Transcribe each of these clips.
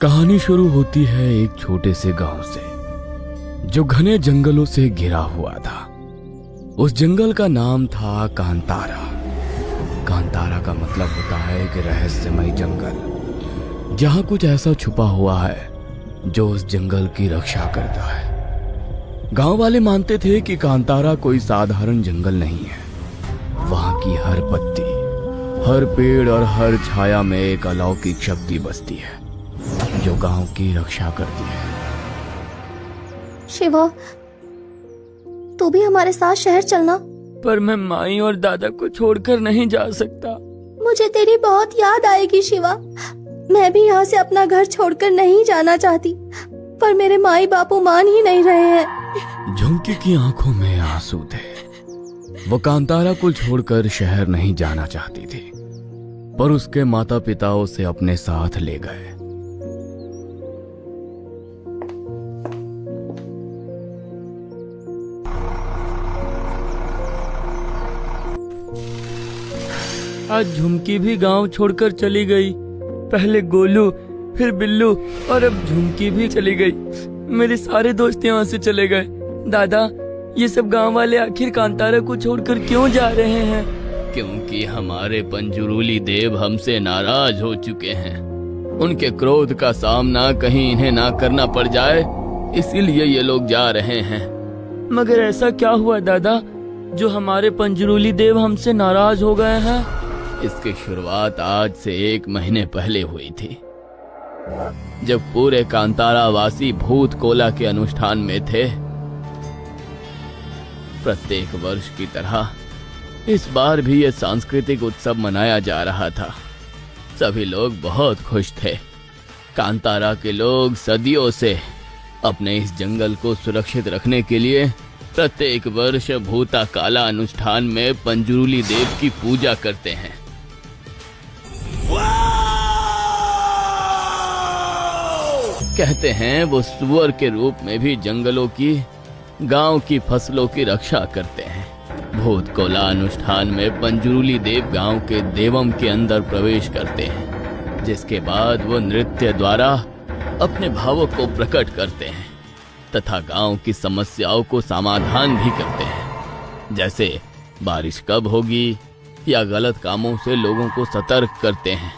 कहानी शुरू होती है एक छोटे से गांव से जो घने जंगलों से घिरा हुआ था। उस जंगल का नाम था कांतारा। कांतारा का मतलब होता है कि रहस्यमय जंगल, जहां कुछ ऐसा छुपा हुआ है जो उस जंगल की रक्षा करता है। गांव वाले मानते थे कि कांतारा कोई साधारण जंगल नहीं है। वहां की हर पत्ती, हर पेड़ और हर छाया में एक अलौकिक शक्ति बसती है जो गांव की रक्षा करती है। शिवा, तू भी हमारे साथ शहर चलना। पर मैं माई और दादा को छोड़कर नहीं जा सकता। मुझे तेरी बहुत याद आएगी शिवा। मैं भी यहाँ से अपना घर छोड़कर नहीं जाना चाहती, पर मेरे माई बापू मान ही नहीं रहे हैं। झुमकी की आंखों में आंसू थे। वो कांतारा को छोड़कर शहर नहीं जाना चाहती थी, पर उसके माता पिता उसे अपने साथ ले गए। आज झुमकी भी गांव छोड़कर चली गई। पहले गोलू, फिर बिल्लू और अब झुमकी भी चली गई। मेरे सारे दोस्त यहाँ से चले गए। दादा, ये सब गांव वाले आखिर कांतारा को छोड़कर क्यों जा रहे हैं? क्योंकि हमारे पंजुरुली देव हमसे नाराज हो चुके हैं। उनके क्रोध का सामना कहीं इन्हें ना करना पड़ जाए, इसीलिए ये लोग जा रहे हैं। मगर ऐसा क्या हुआ दादा जो हमारे पंजरूली देव हमसे नाराज हो गए हैं? इसकी शुरुआत आज से 1 महीने पहले हुई थी, जब पूरे कांतारा वासी भूत कोला के अनुष्ठान में थे। प्रत्येक वर्ष की तरह इस बार भी ये सांस्कृतिक उत्सव मनाया जा रहा था। सभी लोग बहुत खुश थे। कांतारा के लोग सदियों से अपने इस जंगल को सुरक्षित रखने के लिए प्रत्येक वर्ष भूता काला अनुष्ठान में पंजुरुली देव की पूजा करते हैं। कहते हैं वो सुअर के रूप में भी जंगलों की, गांव की फसलों की रक्षा करते हैं। भूत कोला अनुष्ठान में पंजुरुली देव गांव के देवम के अंदर प्रवेश करते हैं, जिसके बाद वो नृत्य द्वारा अपने भावों को प्रकट करते हैं तथा गांव की समस्याओं को समाधान भी करते हैं, जैसे बारिश कब होगी या गलत कामों से लोगों को सतर्क करते हैं।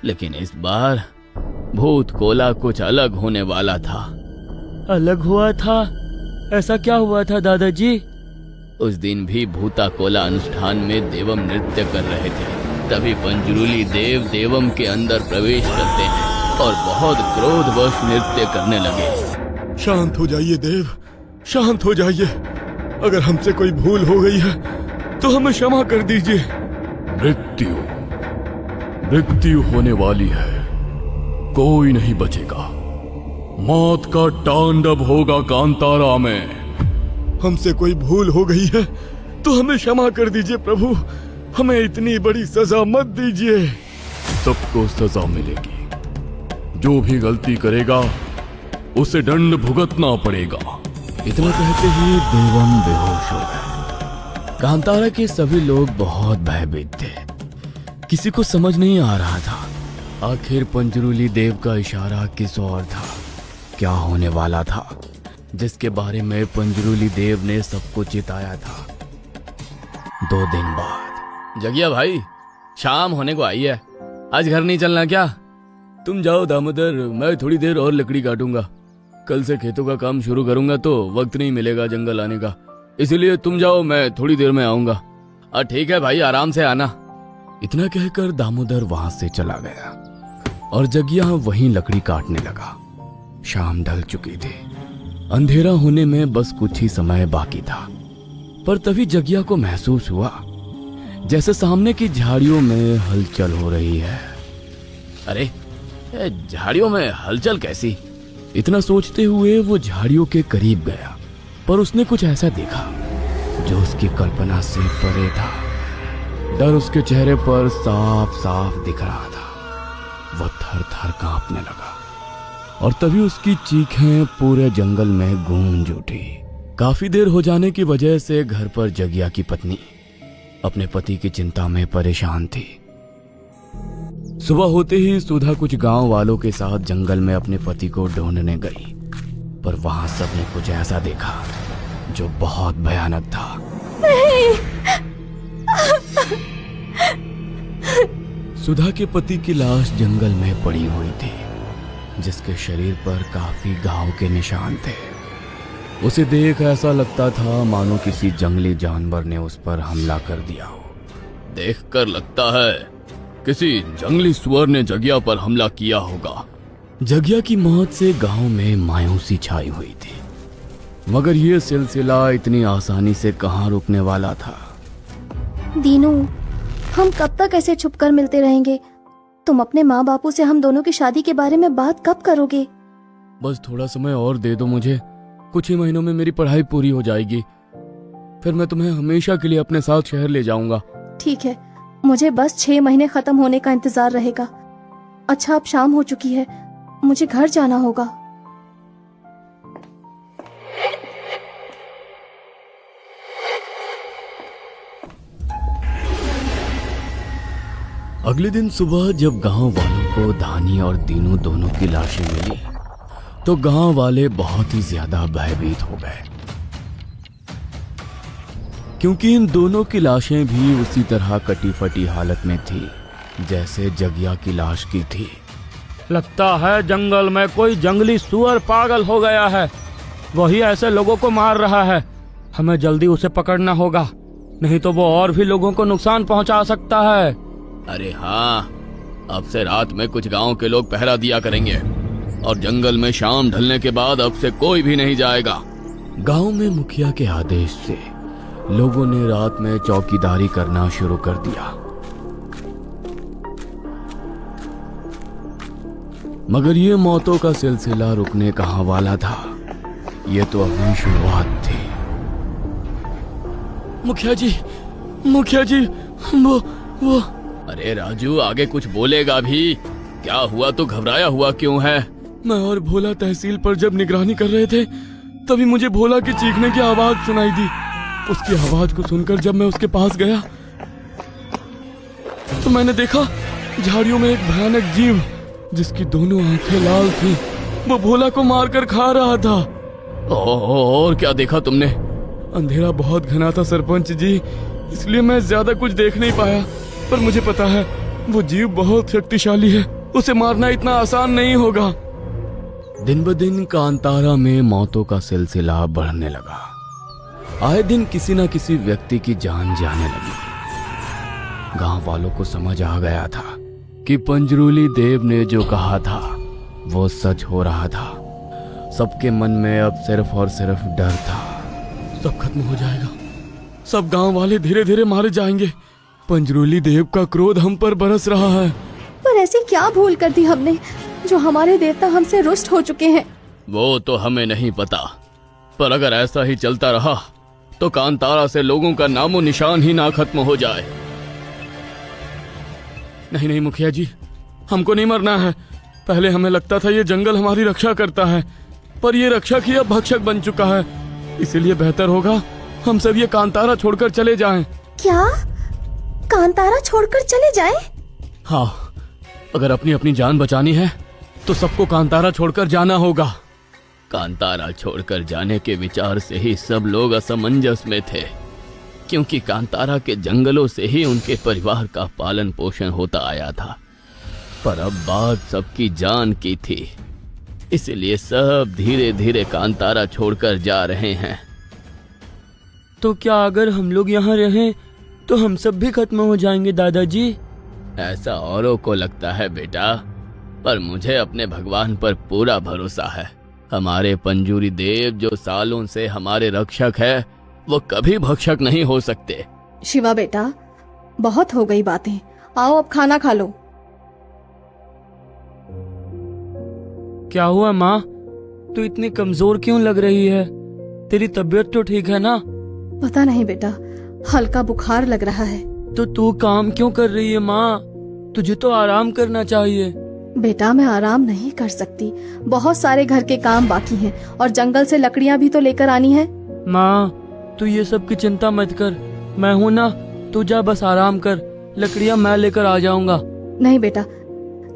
लेकिन इस बार भूत कोला कुछ अलग होने वाला था। अलग हुआ था? ऐसा क्या हुआ था दादाजी? उस दिन भी भूता कोला अनुष्ठान में देवम नृत्य कर रहे थे। तभी पंजुरुली देव देवम के अंदर प्रवेश करते हैं और बहुत क्रोधवश नृत्य करने लगे। शांत हो जाइए देव, शांत हो जाइए। अगर हमसे कोई भूल हो गई है तो हमें क्षमा कर दीजिए। मृत्यु होने वाली है, कोई नहीं बचेगा। मौत का तांडव होगा कांतारा में। हमसे कोई भूल हो गई है तो हमें क्षमा कर दीजिए प्रभु। हमें इतनी बड़ी सजा मत दीजिए। सबको सजा मिलेगी। जो भी गलती करेगा उसे दंड भुगतना पड़ेगा। इतना कहते ही देवम बेहोश हो गए। कांतारा के सभी लोग बहुत भयभीत थे। किसी को समझ नहीं आ रहा था आखिर पंजुरुली देव का इशारा किस ओर था, क्या होने वाला था, जिसके बारे में पंजुरुली देव ने सबको चिताया था। 2 दिन बाद, जगिया भाई, शाम होने को आई है, आज घर नहीं चलना क्या? तुम जाओ दामोदर, मैं थोड़ी देर और लकड़ी काटूंगा। कल से खेतों का काम शुरू करूंगा तो वक्त नहीं मिलेगा जंगल आने का, इसलिए तुम जाओ, मैं थोड़ी देर में आऊंगा। ठीक है भाई, आराम से आना। इतना कहकर दामोदर वहां से चला गया और जगिया वहीं लकड़ी काटने लगा। शाम ढल चुकी थी। अंधेरा होने में बस कुछ ही समय बाकी था, पर तभी जगिया को महसूस हुआ जैसे सामने की झाड़ियों में हलचल हो रही है। अरे, झाड़ियों में हलचल कैसी? इतना सोचते हुए वो झाड़ियों के करीब गया, पर उसने कुछ ऐसा देखा जो उसकी कल्पना से परे था। डर उसके चेहरे पर साफ साफ दिख रहा था। वो थर थर कांपने लगा और तभी उसकी चीखें पूरे जंगल में गूंज उठी। काफी देर हो जाने की वजह से घर पर जगिया की पत्नी अपने पति की चिंता में परेशान थी। सुबह होते ही सुधा कुछ गांव वालों के साथ जंगल में अपने पति को ढूंढने गई, पर वहां सबने कुछ ऐसा देखा जो बहुत भयानक था। सुधा के पति की लाश जंगल में पड़ी हुई थी, जिसके शरीर पर काफी घाव के निशान थे। उसे देख ऐसा लगता था मानो किसी जंगली जानवर ने उस पर हमला कर दिया हो। देखकर लगता है किसी जंगली सुअर ने जगिया पर हमला किया होगा। जगिया की मौत से गांव में मायूसी छाई हुई थी, मगर यह सिलसिला इतनी आसानी से कहां रुकने वाला था। दीनू, हम कब तक ऐसे छुपकर मिलते रहेंगे? तुम अपने माँ बापू से हम दोनों की शादी के बारे में बात कब करोगे? बस थोड़ा समय और दे दो मुझे। कुछ ही महीनों में मेरी पढ़ाई पूरी हो जाएगी, फिर मैं तुम्हें हमेशा के लिए अपने साथ शहर ले जाऊंगा। ठीक है, मुझे बस 6 महीने खत्म होने का इंतजार रहेगा। अच्छा, अब शाम हो चुकी है, मुझे घर जाना होगा। अगले दिन सुबह जब गांव वालों को धानी और दीनू दोनों की लाशें मिली, तो गांव वाले बहुत ही ज्यादा भयभीत हो गए, क्योंकि इन दोनों की लाशें भी उसी तरह कटी फटी हालत में थी जैसे जगिया की लाश की थी। लगता है जंगल में कोई जंगली सुअर पागल हो गया है, वही ऐसे लोगों को मार रहा है। हमें जल्दी उसे पकड़ना होगा, नहीं तो वो और भी लोगों को नुकसान पहुंचा सकता है। अरे हाँ, अब से रात में कुछ गांव के लोग पहरा दिया करेंगे और जंगल में शाम ढलने के बाद अब से कोई भी नहीं जाएगा। गांव में मुखिया के आदेश से लोगों ने रात में चौकीदारी करना शुरू कर दिया, मगर ये मौतों का सिलसिला रुकने कहां वाला था। ये तो अभी शुरुआत थी। मुखिया जी, वो अरे राजू, आगे कुछ बोलेगा भी? क्या हुआ, तो घबराया हुआ क्यों है? मैं और भोला तहसील पर जब निगरानी कर रहे थे, तभी मुझे भोला के चीखने की आवाज सुनाई दी। उसकी आवाज को सुनकर जब मैं उसके पास गया तो मैंने देखा झाड़ियों में एक भयानक जीव, जिसकी दोनों आंखें लाल थी, वो भोला को मारकर खा रहा था। और क्या देखा तुमने? अंधेरा बहुत घना था सरपंच जी, इसलिए मैं ज्यादा कुछ देख नहीं पाया, पर मुझे पता है वो जीव बहुत शक्तिशाली है, उसे मारना इतना आसान नहीं होगा। दिन ब दिन कांतारा में मौतों का सिलसिला बढ़ने लगा। आए दिन किसी न किसी व्यक्ति की जान जाने लगी। गांव वालों को समझ आ गया था कि पंजरूली देव ने जो कहा था वो सच हो रहा था। सबके मन में अब सिर्फ और सिर्फ डर था। सब खत्म हो जाएगा, सब गांव वाले धीरे धीरे मारे जाएंगे। पंजरूली देव का क्रोध हम पर बरस रहा है। पर ऐसी क्या भूल कर दी हमने जो हमारे देवता हमसे रुष्ट हो चुके हैं? वो तो हमें नहीं पता, पर अगर ऐसा ही चलता रहा तो कांतारा से लोगों का नामो निशान ही ना खत्म हो जाए। नहीं मुखिया जी, हमको नहीं मरना है। पहले हमें लगता था ये जंगल हमारी रक्षा करता है, पर ये रक्षक ही अब भक्षक बन चुका है। इसीलिए बेहतर होगा हम सब ये कांतारा छोड़कर चले जाएं। क्या? कांतारा छोड़कर चले जाएं? हाँ, अगर अपनी अपनी जान बचानी है तो सबको कांतारा छोड़कर जाना होगा। कांतारा छोड़कर जाने के विचार से ही सब लोग असमंजस में थे, क्योंकि कांतारा के जंगलों से ही उनके परिवार का पालन पोषण होता आया था। पर अब बात सबकी जान की थी, इसलिए सब धीरे धीरे कांतारा छोड़कर जा रहे हैं। तो क्या अगर हम लोग यहाँ रहें तो हम सब भी खत्म हो जाएंगे दादाजी? ऐसा औरों को लगता है बेटा, पर मुझे अपने भगवान पर पूरा भरोसा है। हमारे पंजूरी देव जो सालों से हमारे रक्षक है, वो कभी भक्षक नहीं हो सकते। शिवा बेटा, बहुत हो गई बातें, आओ अब खाना खा लो। क्या हुआ माँ, तू इतनी कमजोर क्यों लग रही है? तेरी तबीयत तो ठीक है ना? पता नहीं बेटा, हल्का बुखार लग रहा है। तो तू काम क्यों कर रही है माँ? तुझे तो आराम करना चाहिए। बेटा, मैं आराम नहीं कर सकती, बहुत सारे घर के काम बाकी हैं और जंगल से लकड़ियाँ भी तो लेकर आनी है। माँ, तू ये सब की चिंता मत कर, मैं हूँ ना, तू जा बस आराम कर, लकड़ियाँ मैं लेकर आ जाऊंगा। नहीं बेटा,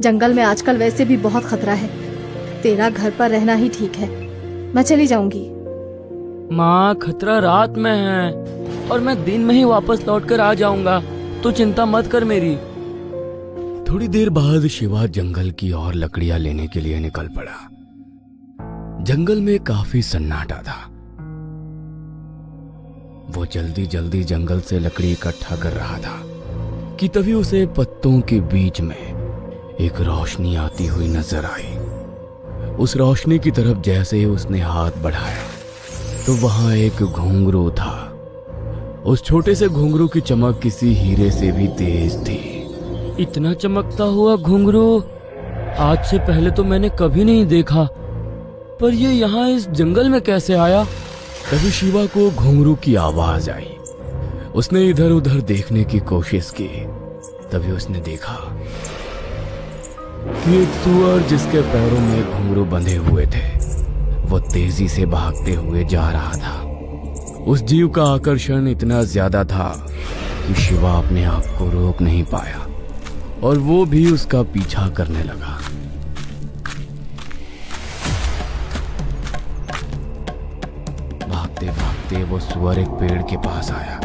जंगल में आजकल वैसे भी बहुत खतरा है। तेरा घर पर रहना ही ठीक है। मैं चली जाऊंगी। माँ, खतरा रात में है और मैं दिन में ही वापस लौटकर आ जाऊंगा, तो चिंता मत कर मेरी। थोड़ी देर बाद शिवा जंगल की और लकड़ियां लेने के लिए निकल पड़ा। जंगल में काफी सन्नाटा था। वो जल्दी जल्दी जंगल से लकड़ी इकट्ठा कर रहा था कि तभी उसे पत्तों के बीच में एक रोशनी आती हुई नजर आई। उस रोशनी की तरफ जैसे ही उसने हाथ बढ़ाया तो वहां एक घुंघरू था। उस छोटे से घुंघरू की चमक किसी हीरे से भी तेज थी। इतना चमकता हुआ घुंघरू आज से पहले तो मैंने कभी नहीं देखा, पर ये यहाँ इस जंगल में कैसे आया? तभी शिवा को घुंघरू की आवाज आई। उसने इधर उधर देखने की कोशिश की। तभी उसने देखा कि एक सुअर जिसके पैरों में घुंघरू बंधे हुए थे वो तेजी से भागते हुए जा रहा था। उस जीव का आकर्षण इतना ज्यादा था कि शिवा अपने आप को रोक नहीं पाया और वो भी उसका पीछा करने लगा। भागते भागते वो सुअर एक पेड़ के पास आया।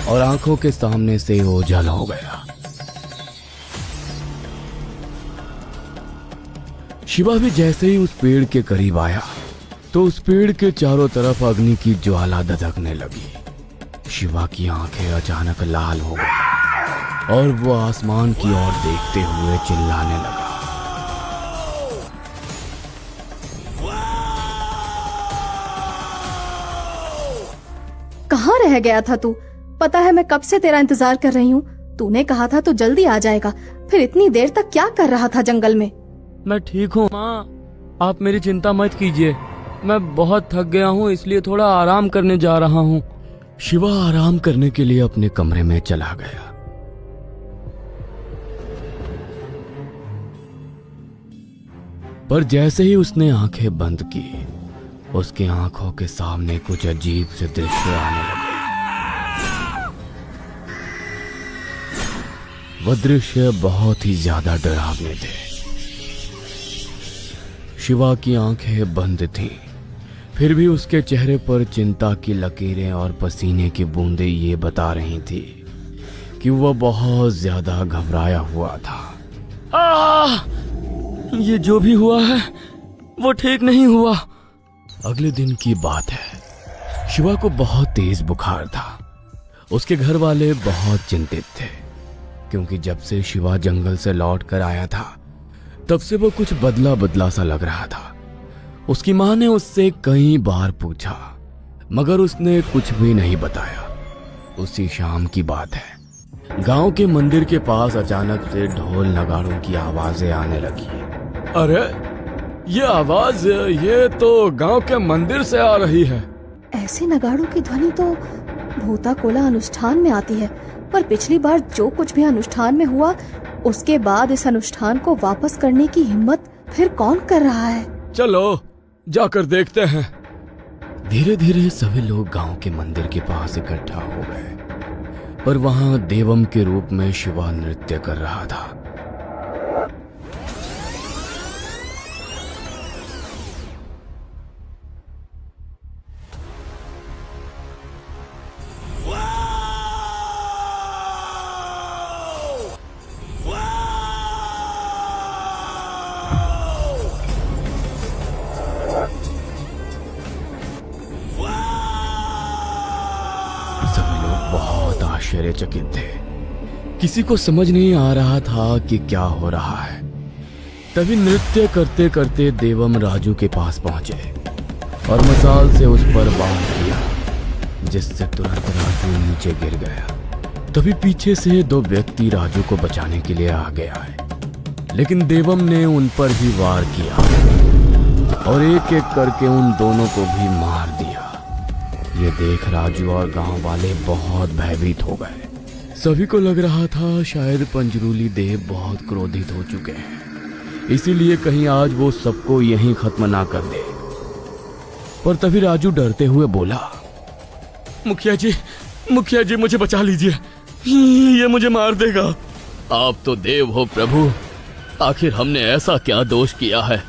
और आंखों के सामने से ओझल हो गया। शिवा भी जैसे ही उस पेड़ के करीब आया तो उस पेड़ के चारों तरफ अग्नि की ज्वाला धधकने लगी। शिवा की आंखें अचानक लाल हो गई और वो आसमान की ओर देखते हुए चिल्लाने लगा। कहाँ रह गया था तू? पता है मैं कब से तेरा इंतजार कर रही हूँ। तूने कहा था तू जल्दी आ जाएगा, फिर इतनी देर तक क्या कर रहा था जंगल में? मैं ठीक हूँ माँ, आप मेरी चिंता मत कीजिए। मैं बहुत थक गया हूँ, इसलिए थोड़ा आराम करने जा रहा हूँ। शिवा आराम करने के लिए अपने कमरे में चला गया। पर जैसे ही उसने आंखें बंद की उसकी आंखों के सामने कुछ अजीब से दृश्य आने लगे। वह दृश्य बहुत ही ज्यादा डरावने थे। शिवा की आंखें बंद थीं, फिर भी उसके चेहरे पर चिंता की लकीरें और पसीने की बूंदें ये बता रही थी कि वह बहुत ज्यादा घबराया हुआ था। ये जो भी हुआ है वो ठीक नहीं हुआ। अगले दिन की बात है। शिवा को बहुत तेज बुखार था। उसके घर वाले बहुत चिंतित थे क्योंकि जब से शिवा जंगल से लौट कर आया था तब से वो कुछ बदला बदला सा लग रहा था। उसकी मां ने उससे कई बार पूछा मगर उसने कुछ भी नहीं बताया। उसी शाम की बात है। गांव के मंदिर के पास अचानक से ढोल नगाड़ों की आवाजें आने लगी। अरे ये आवाज ये तो गांव के मंदिर से आ रही है। ऐसे नगाड़ों की ध्वनि तो भूता कोला अनुष्ठान में आती है, पर पिछली बार जो कुछ भी अनुष्ठान में हुआ उसके बाद इस अनुष्ठान को वापस करने की हिम्मत फिर कौन कर रहा है? चलो जाकर देखते हैं। धीरे धीरे सभी लोग गांव के मंदिर के पास इकट्ठा हो गए, पर वहां देवम के रूप में शिवा नृत्य कर रहा था। सभी लोग बहुत आश्चर्यचकित थे। किसी को समझ नहीं आ रहा था कि क्या हो रहा है। तभी नृत्य करते करते देवम राजू के पास पहुंचे और मसाल से उस पर वार किया, जिससे तुरंत राजू नीचे गिर गया। तभी पीछे से दो व्यक्ति राजू को बचाने के लिए आगे आए, लेकिन देवम ने उन पर भी वार किया और एक एक करके उन दोनों को भी मार दिया। ये देख राजू और गांव वाले बहुत भयभीत हो गए। सभी को लग रहा था शायद पंजरूली देव बहुत क्रोधित हो चुके हैं, इसीलिए कहीं आज वो सबको यहीं खत्म ना कर दे। पर तभी राजू डरते हुए बोला, मुखिया जी मुझे बचा लीजिए। ये मुझे मार देगा। आप तो देव हो प्रभु, आखिर हमने ऐसा क्या दोष किया है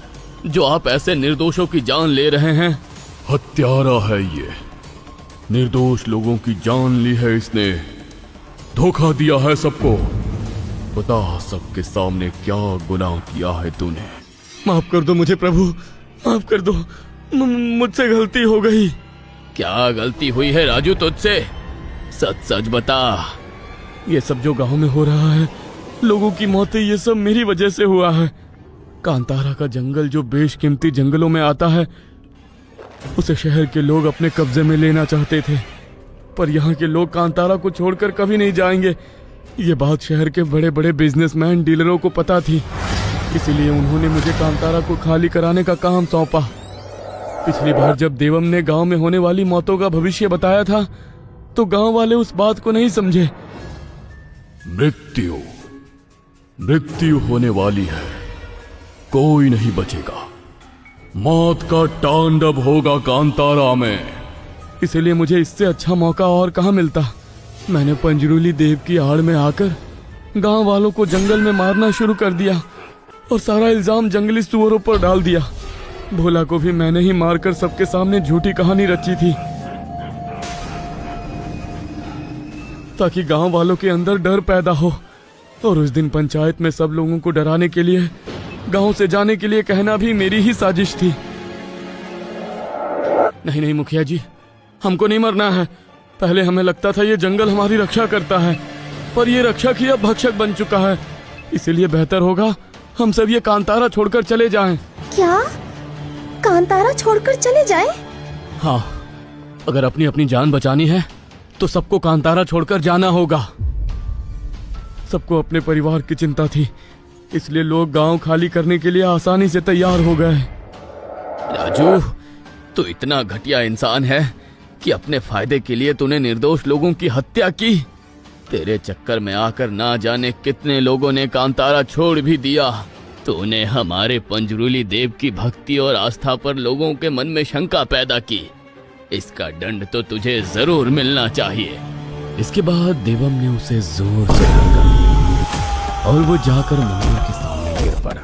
जो आप ऐसे निर्दोषों की जान ले रहे हैं? हत्यारा है ये, निर्दोष लोगों की जान ली है इसने, धोखा दिया है सबको। बता सबके सामने क्या गुनाह किया है तूने? माफ कर दो मुझे प्रभु, माफ कर दो, मुझसे गलती हो गई। क्या गलती हुई है राजू तुझसे? सच सच बता। ये सब जो गांव में हो रहा है, लोगों की मौतें, ये सब मेरी वजह से हुआ है। कांतारा का जंगल जो बेशकीमती जंगलों में आता है, उसे शहर के लोग अपने कब्जे में लेना चाहते थे, पर यहाँ के लोग कांतारा को छोड़कर कभी नहीं जाएंगे। ये बात शहर के बड़े बड़े बिजनेसमैन डीलरों को पता थी, इसीलिए उन्होंने मुझे कांतारा को खाली कराने का काम सौंपा। पिछली बार जब देवम ने गांव में होने वाली मौतों का भविष्य बताया था, तो गांव वाले उस बात को नहीं समझे। मृत्यु होने वाली है, कोई नहीं बचेगा। मौत का तांडव होगा कांतारा में। इसलिए मुझे इससे अच्छा मौका और कहाँ मिलता। मैंने पंजरूली देव की आड़ में आकर गांव वालों को जंगल में मारना शुरू कर दिया और सारा इल्जाम जंगली सुअरों पर डाल दिया। भोला को भी मैंने ही मारकर सबके सामने झूठी कहानी रची थी, ताकि गांव वालों के अंदर डर पैदा हो। और उस दिन पंचायत में सब लोगों को डराने के लिए गांव से जाने के लिए कहना भी मेरी ही साजिश थी। नहीं नहीं मुखिया जी, हमको नहीं मरना है। पहले हमें लगता था ये जंगल हमारी रक्षा करता है, पर ये रक्षक ही अब भक्षक बन चुका है। इसीलिए बेहतर होगा हम सब ये कांतारा छोड़कर चले जाएं। क्या? कांतारा छोड़कर चले जाएं? हाँ, अगर अपनी अपनी जान बचानी है तो सबको कांतारा छोड़कर जाना होगा। सबको अपने परिवार की चिंता थी, इसलिए लोग गांव खाली करने के लिए आसानी से तैयार हो गए। राजू, तू इतना घटिया इंसान है कि अपने फायदे के लिए तूने निर्दोष लोगों की हत्या की। तेरे चक्कर में आकर ना जाने कितने लोगों ने कांतारा छोड़ भी दिया। तूने हमारे पंजरूली देव की भक्ति और आस्था पर लोगों के मन में शंका पैदा की। इसका दंड तो तुझे जरूर मिलना चाहिए। इसके बाद देवम ने उसे जोर से धक्का दिया और वो जाकर मंदिर के सामने गिर पड़ा।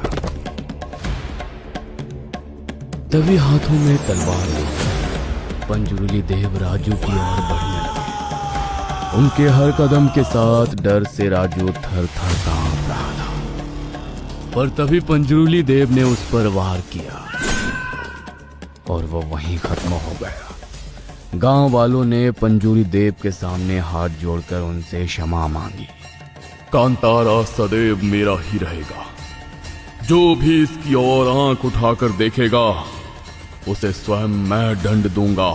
तभी हाथों में तलवार लेकर पंजरूली देव राजू की ओर बढ़ने लगे। उनके हर कदम के साथ डर से राजू थर थर कांप रहा था। पर तभी पंजरूली देव ने उस पर वार किया और वो वहीं खत्म हो गया। गांव वालों ने पंजूरी देव के सामने हाथ जोड़कर उनसे क्षमा मांगी। कांतारा सदैव मेरा ही रहेगा। जो भी इसकी ओर आंख उठाकर देखेगा, उसे स्वयं मैं दंड दूंगा।